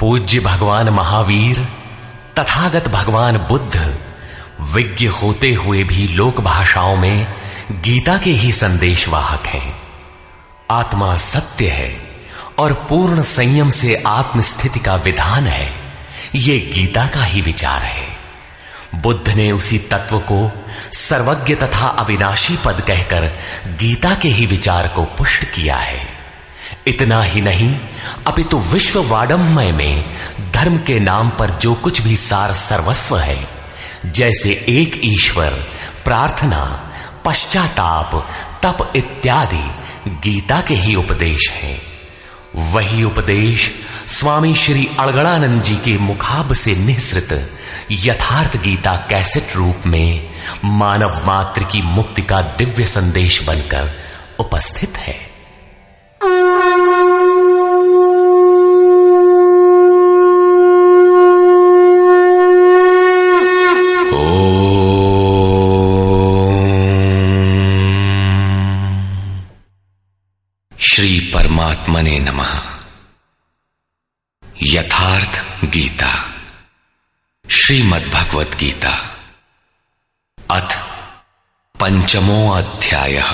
पूज्य भगवान महावीर तथागत भगवान बुद्ध विज्ञ होते हुए भी लोक भाषाओं में गीता के ही संदेशवाहक हैं। आत्मा सत्य है और पूर्ण संयम से आत्मस्थिति का विधान है, ये गीता का ही विचार है। बुद्ध ने उसी तत्व को सर्वज्ञ तथा अविनाशी पद कहकर गीता के ही विचार को पुष्ट किया है। इतना ही नहीं, अपितु विश्व वाडम्मय में धर्म के नाम पर जो कुछ भी सार सर्वस्व है, जैसे एक ईश्वर, प्रार्थना, पश्चाताप, तप इत्यादि गीता के ही उपदेश हैं। वही उपदेश स्वामी श्री अड़गड़ानंद जी के मुखाब से निःसृत यथार्थ गीता कैसेट रूप में मानव मात्र की मुक्ति का दिव्य संदेश बनकर उपस्थित है। श्री परमात्मने नमः। यथार्थ गीता, श्रीमद्भगवत गीता, अथ पंचमो अध्यायः।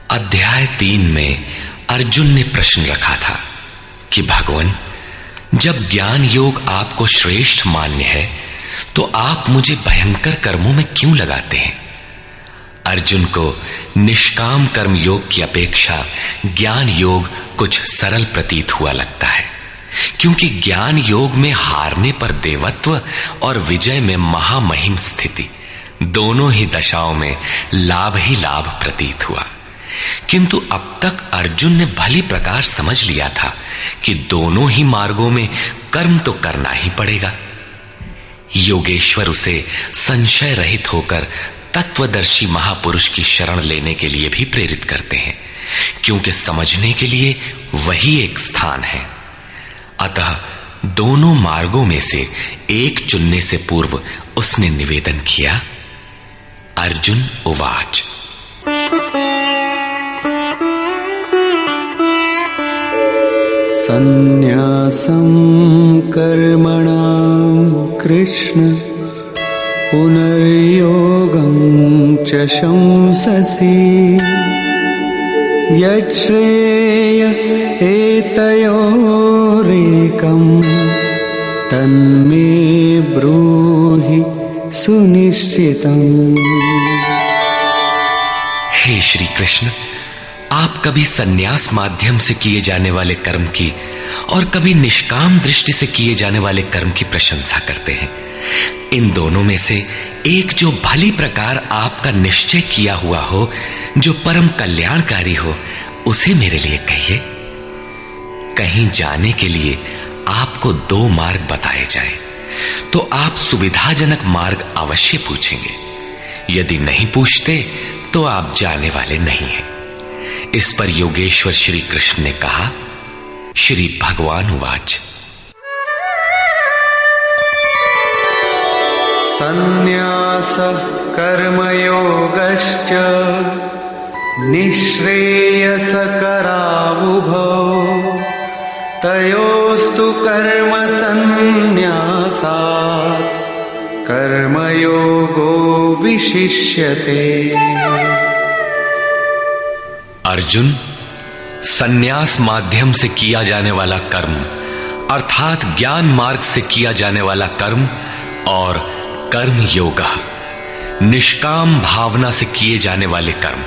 अध्याय 3 में अर्जुन ने प्रश्न रखा था कि भगवान, जब ज्ञान योग आपको श्रेष्ठ मान्य है तो आप मुझे भयंकर कर्मों में क्यों लगाते हैं? अर्जुन को निष्काम कर्म योग की अपेक्षा ज्ञान योग कुछ सरल प्रतीत हुआ लगता है, क्योंकि ज्ञान योग में हारने पर देवत्व और विजय में महामहिम स्थिति, दोनों ही दशाओं में लाभ ही लाभ प्रतीत हुआ। किंतु अब तक अर्जुन ने भली प्रकार समझ लिया था कि दोनों ही मार्गों में कर्म तो करना ही पड़ेगा। योगेश्वर उसे संशय रहित होकर तत्वदर्शी महापुरुष की शरण लेने के लिए भी प्रेरित करते हैं, क्योंकि समझने के लिए वही एक स्थान है। अतः दोनों मार्गों में से एक चुनने से पूर्व उसने निवेदन किया। अर्जुन उवाच। संन्यासं कर्मणां कृष्ण पुनर्योगं च शंससि यच्छ्रेय एतयोरेकं तन्मे ब्रूहि सुनिश्चितम्। हे श्री कृष्ण, आप कभी संन्यास माध्यम से किए जाने वाले कर्म की और कभी निष्काम दृष्टि से किए जाने वाले कर्म की प्रशंसा करते हैं। इन दोनों में से एक जो भली प्रकार आपका निश्चय किया हुआ हो, जो परम कल्याणकारी हो, उसे मेरे लिए कहिए। कहीं जाने के लिए आपको 2 मार्ग बताए जाएं, तो आप सुविधाजनक मार्ग अवश्य पूछेंगे। यदि नहीं पूछते तो आप जाने वाले नहीं हैं। इस पर योगेश्वर श्री कृष्ण ने कहा। श्री भगवान उवाच। संन्यासः कर्मयोगश्च निःश्रेयसकरावुभौ तयोस्तु कर्म संन्यासात् कर्मयोगो विशिष्यते। अर्जुन, संन्यास माध्यम से किया जाने वाला कर्म अर्थात ज्ञान मार्ग से किया जाने वाला कर्म और कर्म योग, निष्काम भावना से किए जाने वाले कर्म,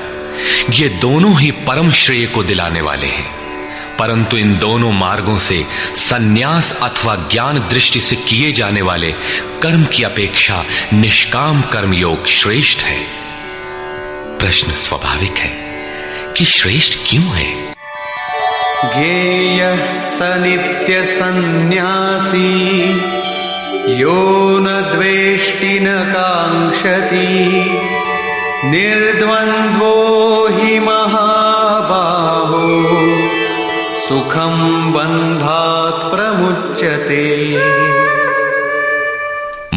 ये दोनों ही परम श्रेय को दिलाने वाले हैं। परंतु इन दोनों मार्गों से संन्यास अथवा ज्ञान दृष्टि से किए जाने वाले कर्म की अपेक्षा निष्काम कर्म योग श्रेष्ठ है। प्रश्न स्वाभाविक है कि श्रेष्ठ क्यों है? ज्ञेयः स नित्य सन्न्यासी यो न द्वेष्टि न कांक्षति निर्द्वन्द्वो हि महाबाहो सुखं बन्धात् प्रमुच्यते।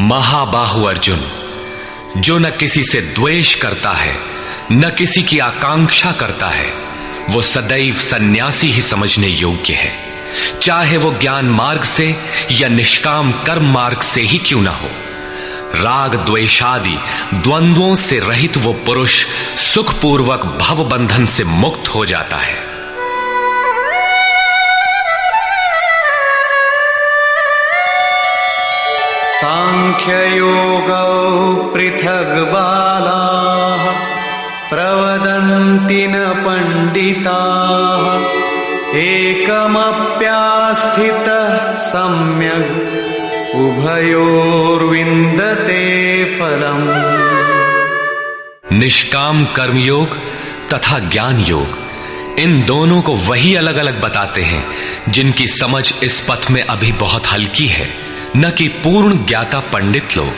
महाबाहु अर्जुन, जो न किसी से द्वेष करता है न किसी की आकांक्षा करता है, वो सदैव सन्यासी ही समझने योग्य है, चाहे वो ज्ञान मार्ग से या निष्काम कर्म मार्ग से ही क्यों ना हो। राग द्वेषादि द्वंद्वों से रहित वो पुरुष सुखपूर्वक भव बंधन से मुक्त हो जाता है। सांख्ययोगौ पृथग् बालाः प्रवदन्ति न पंडिताः एकमप्यास्थितः सम्यग् उभयोर्विन्दते फलम्। निष्काम कर्मयोग तथा ज्ञान योग, इन दोनों को वही अलग अलग बताते हैं जिनकी समझ इस पथ में अभी बहुत हल्की है, न कि पूर्ण ज्ञाता पंडित लोग।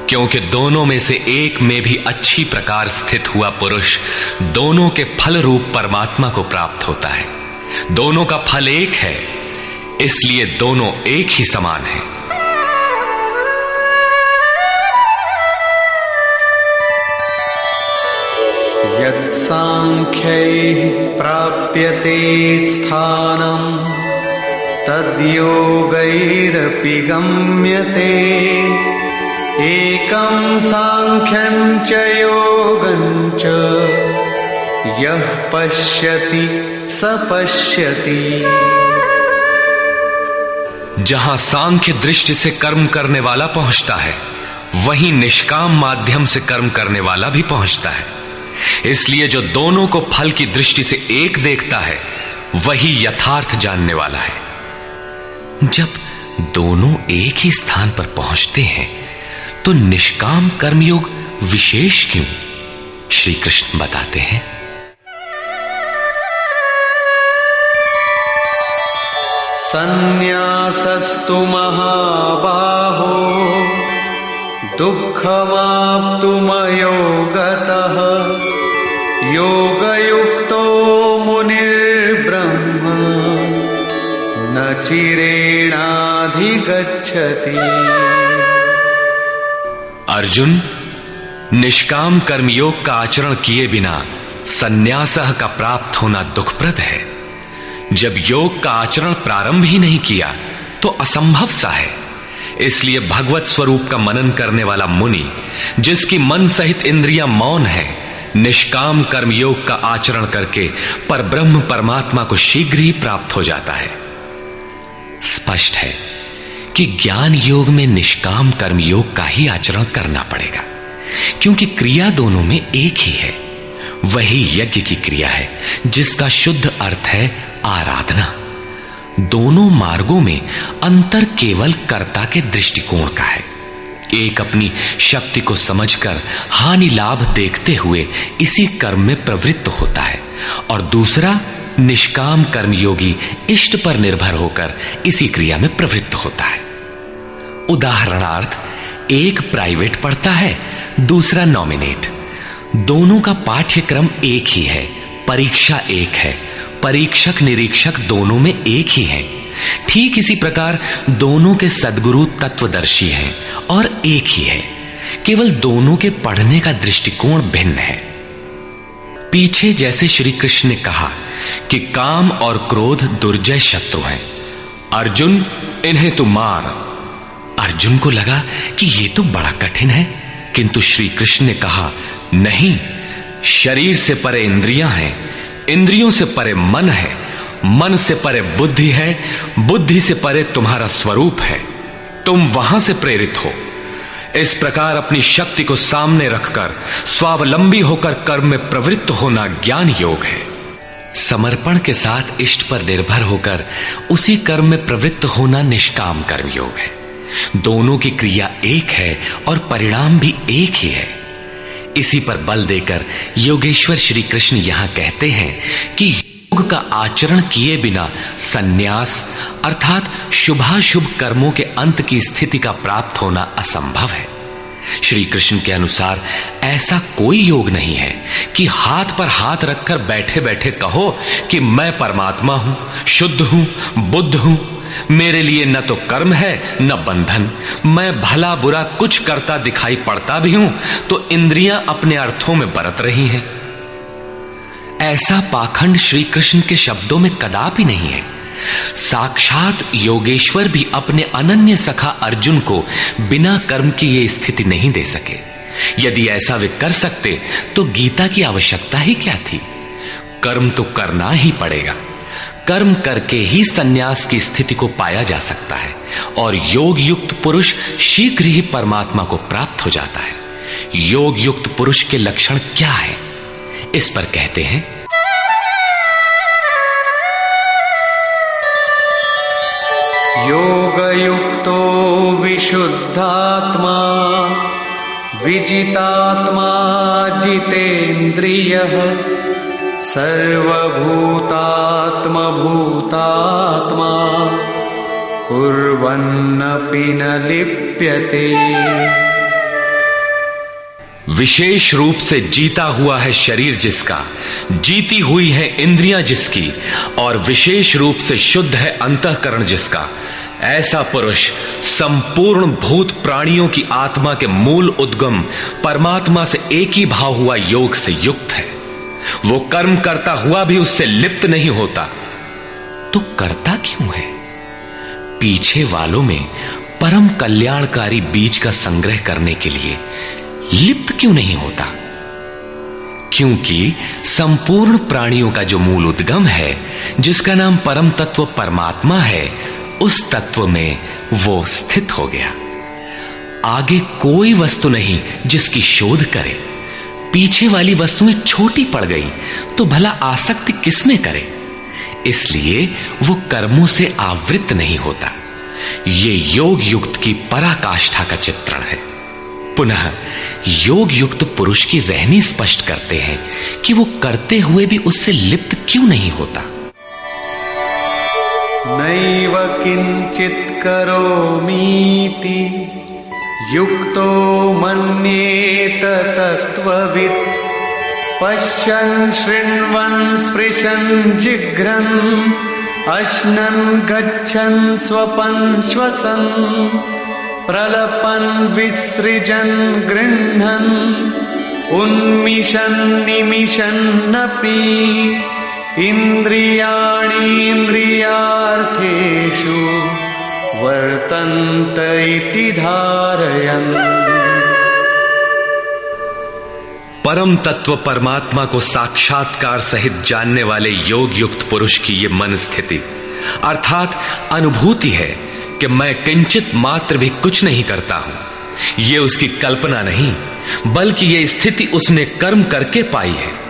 क्योंकि दोनों में से एक में भी अच्छी प्रकार स्थित हुआ पुरुष दोनों के फल रूप परमात्मा को प्राप्त होता है। दोनों का फल एक है, इसलिए दोनों एक ही समान हैं। यत् सांख्यैः प्राप्यते स्थानम् तद्योगैरपि गम्यते एकं सांख्यं च योगं च यः पश्यति स पश्यति। जहां सांख्य दृष्टि से कर्म करने वाला पहुंचता है, वहीं निष्काम माध्यम से कर्म करने वाला भी पहुंचता है। इसलिए जो दोनों को फल की दृष्टि से एक देखता है, वही यथार्थ जानने वाला है। जब दोनों एक ही स्थान पर पहुंचते हैं, तो निष्काम कर्मयोग विशेष क्यों? श्री कृष्ण बताते हैं, संन्यासस्तु महाबाहो दुःखमाप्तुमयो गतः योगयुक्तो मुनिर्ब्रह्म न चिरेणाधिगच्छति। अर्जुन, निष्काम कर्मयोग का आचरण किए बिना संन्यासः का प्राप्त होना दुखप्रद है। जब योग का आचरण प्रारंभ ही नहीं किया तो असंभव सा है। इसलिए भगवत स्वरूप का मनन करने वाला मुनि, जिसकी मन सहित इंद्रियां मौन है, निष्काम कर्मयोग का आचरण करके परब्रह्म परमात्मा को शीघ्र ही प्राप्त हो जाता है। स्पष्ट है कि ज्ञान योग में निष्काम कर्मयोग का ही आचरण करना पड़ेगा, क्योंकि क्रिया दोनों में एक ही है। वही यज्ञ की क्रिया है, जिसका शुद्ध अर्थ है आराधना। दोनों मार्गों में अंतर केवल कर्ता के दृष्टिकोण का है। एक अपनी शक्ति को समझकर हानि लाभ देखते हुए इसी कर्म में प्रवृत्त होता है, और दूसरा निष्काम कर्मयोगी इष्ट पर निर्भर होकर इसी क्रिया में प्रवृत्त होता है। उदाहरणार्थ, एक प्राइवेट पढ़ता है, दूसरा नॉमिनेट। दोनों का पाठ्यक्रम एक ही है, परीक्षा एक है, परीक्षक निरीक्षक दोनों में एक ही है। ठीक इसी प्रकार दोनों के सद्गुरु तत्वदर्शी हैं और एक ही है, केवल दोनों के पढ़ने का दृष्टिकोण भिन्न है। पीछे जैसे श्री कृष्ण ने कहा कि काम और क्रोध दुर्जय शत्रु हैं, अर्जुन इन्हें तू मार। अर्जुन को लगा कि ये तो बड़ा कठिन है, किंतु श्री कृष्ण ने कहा, नहीं, शरीर से परे इंद्रियां हैं, इंद्रियों से परे मन है, मन से परे बुद्धि है, बुद्धि से परे तुम्हारा स्वरूप है, तुम वहां से प्रेरित हो। इस प्रकार अपनी शक्ति को सामने रखकर स्वावलंबी होकर कर्म में प्रवृत्त होना ज्ञान योग है। समर्पण के साथ इष्ट पर निर्भर होकर उसी कर्म में प्रवृत्त होना निष्काम कर्म योग है। दोनों की क्रिया एक है और परिणाम भी एक ही है। इसी पर बल देकर योगेश्वर श्री कृष्ण यहां कहते हैं कि योग का आचरण किए बिना सन्यास अर्थात शुभाशुभ कर्मों के अंत की स्थिति का प्राप्त होना असंभव है। श्री कृष्ण के अनुसार ऐसा कोई योग नहीं है कि हाथ पर हाथ रखकर बैठे बैठे कहो कि मैं परमात्मा हूं, शुद्ध हूं, बुद्ध हूं, मेरे लिए न तो कर्म है न बंधन, मैं भला बुरा कुछ करता दिखाई पड़ता भी हूं तो इंद्रियां अपने अर्थों में बरत रही हैं। ऐसा पाखंड श्री कृष्ण के शब्दों में कदापि नहीं है। साक्षात योगेश्वर भी अपने अनन्य सखा अर्जुन को बिना कर्म की ये स्थिति नहीं दे सके। यदि ऐसा वे कर सकते तो गीता की आवश्यकता ही क्या थी। कर्म तो करना ही पड़ेगा। कर्म करके ही सन्यास की स्थिति को पाया जा सकता है और योग युक्त पुरुष शीघ्र ही परमात्मा को प्राप्त हो जाता है। योग युक्त पुरुष के लक्षण क्या है, इस पर कहते हैं, योगयुक्तो विशुद्धात्मा विजितात्मा जितेन्द्रियः सर्वभूतात्मा भूतात्मा कुर्वन्नपि न लिप्यते। विशेष रूप से जीता हुआ है शरीर जिसका, जीती हुई है इंद्रियां जिसकी, और विशेष रूप से शुद्ध है अंतःकरण जिसका, ऐसा पुरुष संपूर्ण भूत प्राणियों की आत्मा के मूल उद्गम परमात्मा से एक ही भाव हुआ योग से युक्त है। वो कर्म करता हुआ भी उससे लिप्त नहीं होता। तो करता क्यों है? पीछे वालों में परम कल्याणकारी बीज का संग्रह करने के लिए लिप्त क्यों नहीं होता? क्योंकि संपूर्ण प्राणियों का जो मूल उद्गम है, जिसका नाम परम तत्व परमात्मा है, उस तत्व में वो स्थित हो गया। आगे कोई वस्तु नहीं जिसकी शोध करे। पीछे वाली वस्तुएं छोटी पड़ गई तो भला आसक्ति किसमें करे? इसलिए वो कर्मों से आवृत नहीं होता। ये योग युक्त की पराकाष्ठा का चित्रण है। पुनः योग युक्त पुरुष की रहनी स्पष्ट करते हैं कि वो करते हुए भी उससे लिप्त क्यों नहीं होता। नैव किंचित करोमीति युक्तो मन्येत तत्त्ववित् पश्यन् शृण्वन् स्पृशन् जिघ्रन् अश्नन् गच्छन् स्वपन् श्वसन् प्रलपन् विसृजन् गृह्णन् उन्मिषन् निमिषन्नपि इन्द्रियाणीन्द्रियार्थेषु वर्तन्त इति धारयन्। परम तत्व परमात्मा को साक्षात्कार सहित जानने वाले योग युक्त पुरुष की ये मन स्थिति अर्थात अनुभूति है कि मैं किंचित मात्र भी कुछ नहीं करता हूं। ये उसकी कल्पना नहीं, बल्कि ये स्थिति उसने कर्म करके पाई है।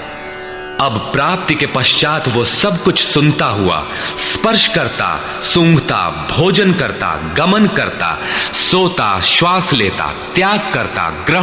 अब प्राप्ति के पश्चात वो सब कुछ सुनता हुआ, स्पर्श करता, सूंघता, भोजन करता, गमन करता, सोता, श्वास लेता, त्याग करता, ग्रहण